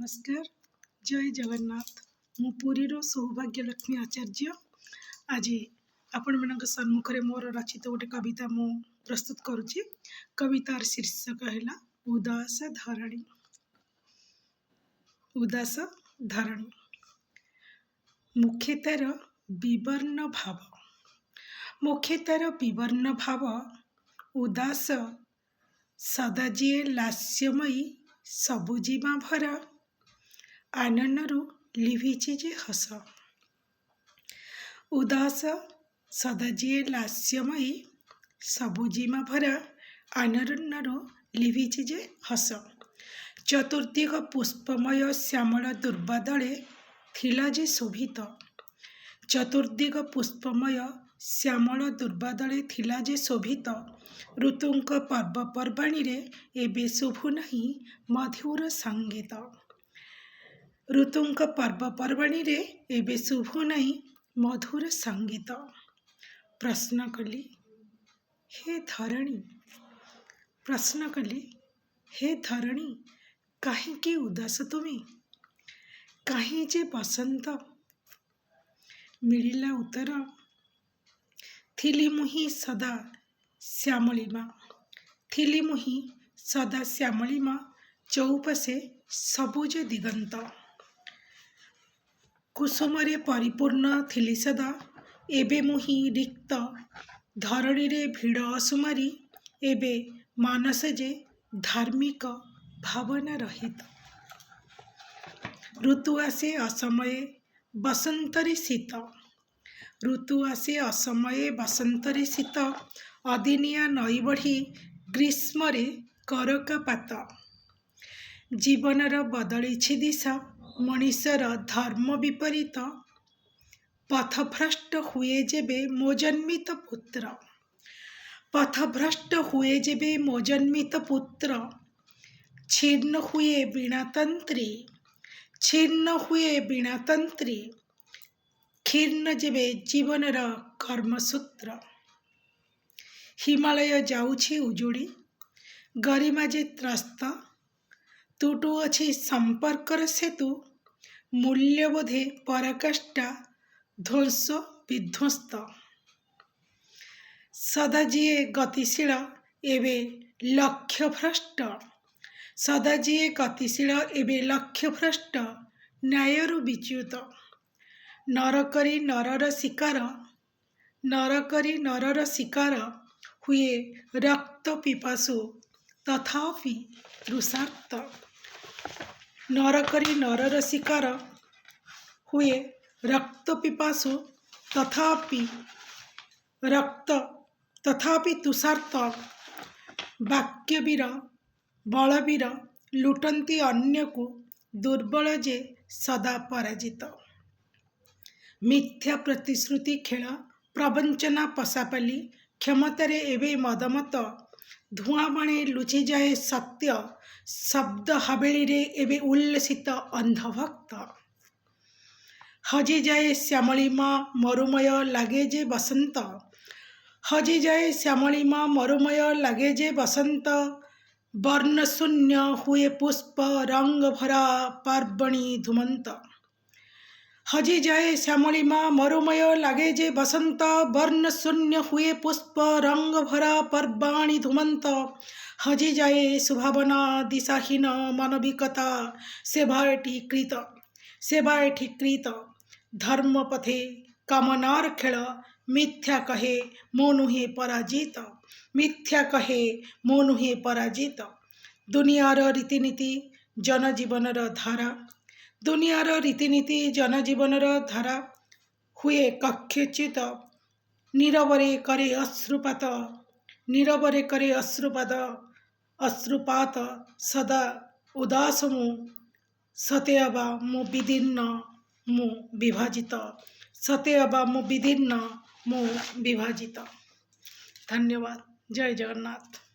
नमस्कार। जय जगन्नाथ। मु पुरीर सौभाग्यलक्ष्मी आचार्य। आज आपण मान सम्मुख में मोर रचित गोटे कविता मु प्रस्तुत करुच्ची। कवितार शीर्षक है उदास धरणी। उदास धरणी। मुखे तार विवर्ण भाव, मुखे तार विवर्ण भाव, उदास सदा जिए लास्यमयी, सबुजीमा भरा, आननरु लिभिछि जे हस। उदास सदा जिए लास्यमयी, सबुजीमा भरा, आननरु लिभिछि जे हस। चतुर्दिग पुष्पमय श्यामल दुर्बादले थिला जे शोभित। चतुर्दिग पुष्पमय श्यामल दुर्बादले थिला जे शोभित। ऋतुंक पर्वपर्वाणी रे एबे शुभु नहीं मधुर संगीत। ऋतुंक पर्वपर्वाणी रे एबे शुभु नहीं मधुर संगीत। प्रश्न कली हे धरणी, प्रश्न कली हे धरणी, काहींकी उदास तुमी, काहीं जे बसंत। मिलिला उत्तर, थिली मुही सदा श्यामलिमा, थिली मुही सदा श्यामलिमा, चौपाशे सबुज दिगंत। कुसुमरे परिपूर्ण थिली सदा, एबे मुही रिक्त। धरणी रे भिड़ असुमारी, एबे मानस जे धार्मिक भावना रहित। ऋतु आसे असमये बसंतरे शीत, ऋतु आसे असमये बसंतरे शीत। अदिनिया नई बढ़ी ग्रीष्मरे करकापात। जीवनर बदलिछि दिशा, मनीषर धर्म विपरीत। पथभ्रष्ट हुए जेबे मो जन्मित पुत्र, पथभ्रष्ट हुए जेबे मो जन्मित पुत्र। छीर्ण हुए बीणातंत्री, छीर्ण हुए बीणातंत्री। क्षीर्ण जेबे जीवनर कर्मसूत्र। हिमालय जाउछि उजुड़ी, गरिमा जे त्रस्त। तुटु अछि संपर्कर सेतु, मूल्यबोधे पराकाष्ठा, ध्वंस विध्वस्त। सदा जिए गतिशील, एबे लक्ष्य भ्रष्ट। सदा जिए गतिशील, एबे लक्ष्य भ्रष्ट। न्यायरु विच्युत। नरकरी नरर शिकार, नरकरी नरर शिकार। हुए रक्त पिपासु, तथापि तृषार्त। नरकरी नरर शिकार, हुए रक्त पिपासु, तथापि तुषार्त। वाक्यवीर बलवीर, लुटंती अन्यकु, दुर्बल जे सदा पराजित। मिथ्या प्रतिश्रुति खेल, प्रवंचना पशापाली। क्षमतारे एबे मदमत, धुआं बाणे लुचि जाए सत्य। शब्द हावेली रे एबे उल्लसित अंधभक्त। हजि जाए श्यामलिमा मरुमय, लागे जे बसंत। हजि जाए श्यामलिमा मरुमय, लागे जे बसंत। वर्ण शून्य हुए पुष्प, रंग भरा पार्वणी धुमंत। हजि जाए श्यामलिमा मरुमय, लागे जे बसंत। वर्ण शून्य हुए पुष्प, रंग भरा पर्वाणी धुमंत। हजि जाए सुभावना दिशाहीन मानविकता, सेवाएटी कृत, सेवाएटी कृत। धर्म पथे कामनार खेल, मिथ्या कहे मो नुहे पराजित, मिथ्या कहे मो नुहे पराजित। दुनियार रीतिनीति जनजीवनर धारा, दुनियार रीतिनीति जनजीवनर धारा। हुए कक्षच्युत, नीरवरे करे अश्रुपात, नीरवरे करे अश्रुपात, अश्रुपात। सदा उदास मु, सतेअबा मु विदीर्ण मु विभाजित, सतेअबा मु विदीर्ण मु विभाजित। धन्यवाद। जय जगन्नाथ।